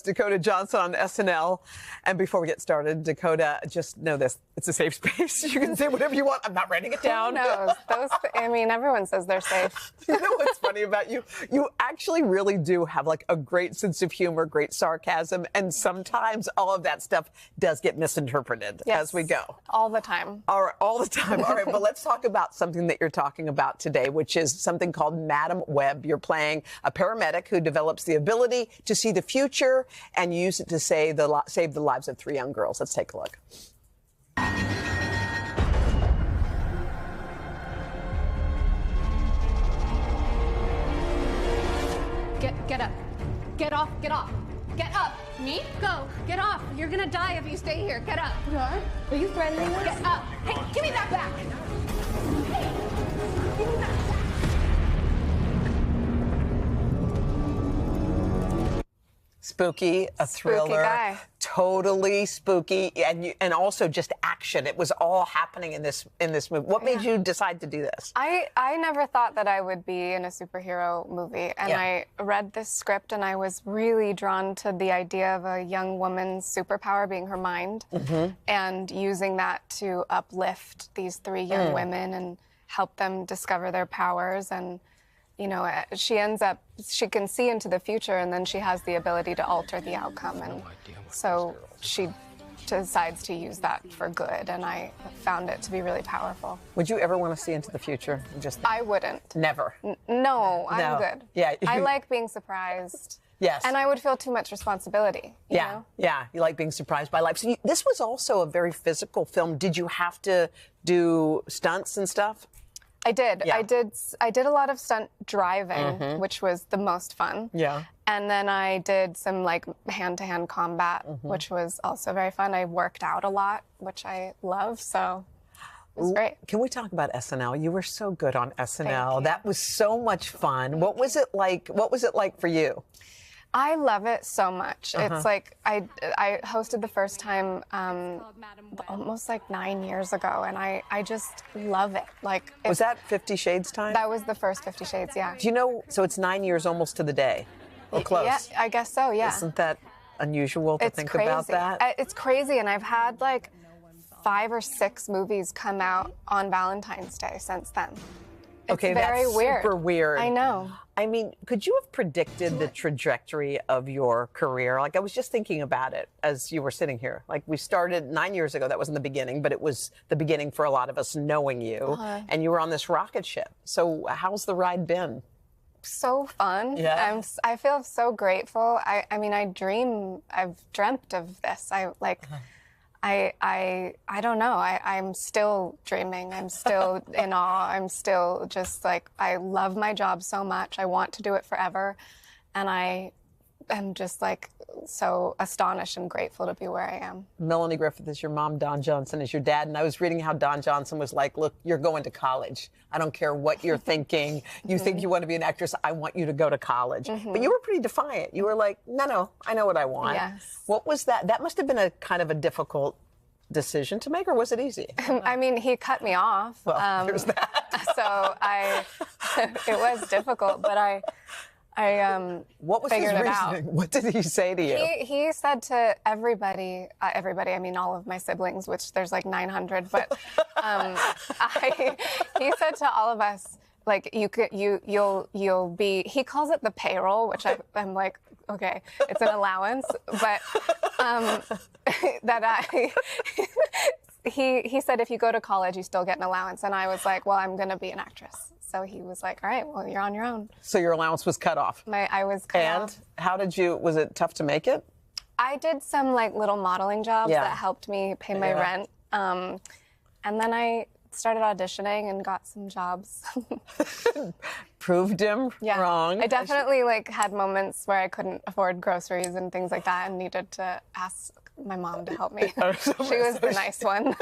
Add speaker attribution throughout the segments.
Speaker 1: Dakota Johnson on SNL. And before we get started, Dakota, just know this. It's a safe space. You can say whatever you want. I'm not writing it down.
Speaker 2: Who knows? I mean, everyone says they're safe.
Speaker 1: You know what's funny about you? You actually really do have like a great sense of humor, great sarcasm, and sometimes all of that stuff does get misinterpreted as we go.
Speaker 2: All the time.
Speaker 1: All the time. All right, but let's talk about something that you're talking about today, which is something called Madame Web. You're playing a paramedic who develops the ability to see the future and use it to save the lives of 3 young girls. Let's take a look.
Speaker 3: Get up. Get off. Get off. Get up. Me? Go. Get off. You're gonna die if you stay here. Get up. You are? Are you threatening us? Get up. Hey, give me that back. Hey, give me that back.
Speaker 1: Spooky, a thriller,
Speaker 2: guy.
Speaker 1: Totally spooky, and also just action. It was all happening in this movie. What made you decide to do this?
Speaker 2: I never thought that I would be in a superhero movie, and I read this script and I was really drawn to the idea of a young woman's superpower being her mind, and using that to uplift these 3 young women and help them discover their powers. And you know, she can see into the future, and then she has the ability to alter the outcome. And so she decides to use that for good, and I found it to be really powerful.
Speaker 1: Would you ever want to see into the future?
Speaker 2: I wouldn't.
Speaker 1: Never.
Speaker 2: No, I'm good.
Speaker 1: Yeah.
Speaker 2: I like being surprised.
Speaker 1: Yes.
Speaker 2: And I would feel too much responsibility. You know?
Speaker 1: Yeah. You like being surprised by life. So this was also a very physical film. Did you have to do stunts and stuff?
Speaker 2: I did.
Speaker 1: Yeah.
Speaker 2: I did a lot of stunt driving, which was the most fun.
Speaker 1: Yeah.
Speaker 2: And then I did some like hand-to-hand combat, which was also very fun. I worked out a lot, which I love, so it was great.
Speaker 1: Can we talk about SNL? You were so good on SNL.
Speaker 2: Thank you.
Speaker 1: That was so much fun. What was it like? What was it like for you?
Speaker 2: I love it so much. It's like I hosted the first time almost like 9 years ago, and I just love it. Like,
Speaker 1: Was that 50 Shades time?
Speaker 2: That was the first 50 Shades, yeah.
Speaker 1: Do you know, so it's 9 years almost to the day. Or close.
Speaker 2: Yeah, I guess so, yeah.
Speaker 1: Isn't that unusual to think
Speaker 2: crazy.
Speaker 1: about that?
Speaker 2: It's crazy, and I've had like 5 or 6 movies come out on Valentine's Day since then. It's very
Speaker 1: that's
Speaker 2: weird.
Speaker 1: super weird.
Speaker 2: I know.
Speaker 1: I mean, could you have predicted the trajectory of your career? Like, I was just thinking about it as you were sitting here. Like, we started 9 years ago. That wasn't the beginning, but it was the beginning for a lot of us knowing you. And you were on this rocket ship. So how's the ride been?
Speaker 2: So fun.
Speaker 1: Yeah.
Speaker 2: I feel so grateful. I mean, I've dreamt of this. I don't know. I'm still dreaming. I'm still in awe. I'm still just like, I love my job so much. I want to do it forever. And I am just like so astonished and grateful to be where I am.
Speaker 1: Melanie Griffith is your mom, Don Johnson is your dad. And I was reading how Don Johnson was like, look, you're going to college. I don't care what you're thinking. You think you want to be an actress. I want you to go to college. But you were pretty defiant. You were like, no, I know what I want.
Speaker 2: Yes.
Speaker 1: What was that? That must have been a kind of a difficult decision to make, or was it easy?
Speaker 2: I mean, he cut me off.
Speaker 1: Well, there's that.
Speaker 2: So it was difficult, but I
Speaker 1: what was
Speaker 2: figured
Speaker 1: his
Speaker 2: it out.
Speaker 1: reasoning? What did he say to you?
Speaker 2: He said to everybody, I mean all of my siblings, which there's like 900, but he said to all of us, like, you'll be, he calls it the payroll, which I'm like, okay, it's an allowance, but he said if you go to college, you still get an allowance. And I was like, well, I'm going to be an actress. So he was like, all right, well, you're on your own.
Speaker 1: So your allowance was cut off.
Speaker 2: I was cut off.
Speaker 1: And how was it tough to make it?
Speaker 2: I did some like little modeling jobs that helped me pay my rent. And then I started auditioning and got some jobs.
Speaker 1: Proved him wrong.
Speaker 2: I definitely like had moments where I couldn't afford groceries and things like that and needed to ask my mom to help me. She was the nice one.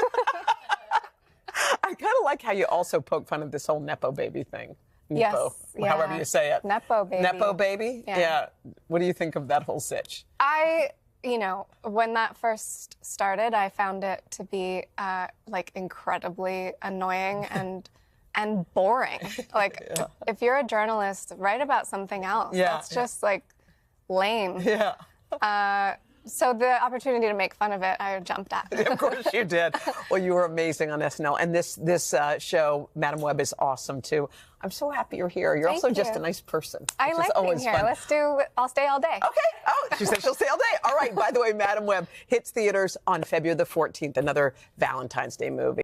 Speaker 1: I kind of like how you also poke fun of this whole Nepo baby thing. Nepo, however you say it.
Speaker 2: Nepo baby.
Speaker 1: Nepo baby?
Speaker 2: Yeah.
Speaker 1: What do you think of that whole sitch?
Speaker 2: You know, when that first started, I found it to be like incredibly annoying and boring. Like, if you're a journalist, write about something else.
Speaker 1: Yeah.
Speaker 2: That's just like lame.
Speaker 1: Yeah.
Speaker 2: So the opportunity to make fun of it, I jumped at.
Speaker 1: Of course you did. Well, you were amazing on SNL. And this show, Madame Web, is awesome, too. I'm so happy you're here. You're also just a nice person.
Speaker 2: I like being here.
Speaker 1: Fun.
Speaker 2: I'll stay all day.
Speaker 1: Okay. Oh, she said she'll stay all day. All right. By the way, Madame Web hits theaters on February the 14th, another Valentine's Day movie.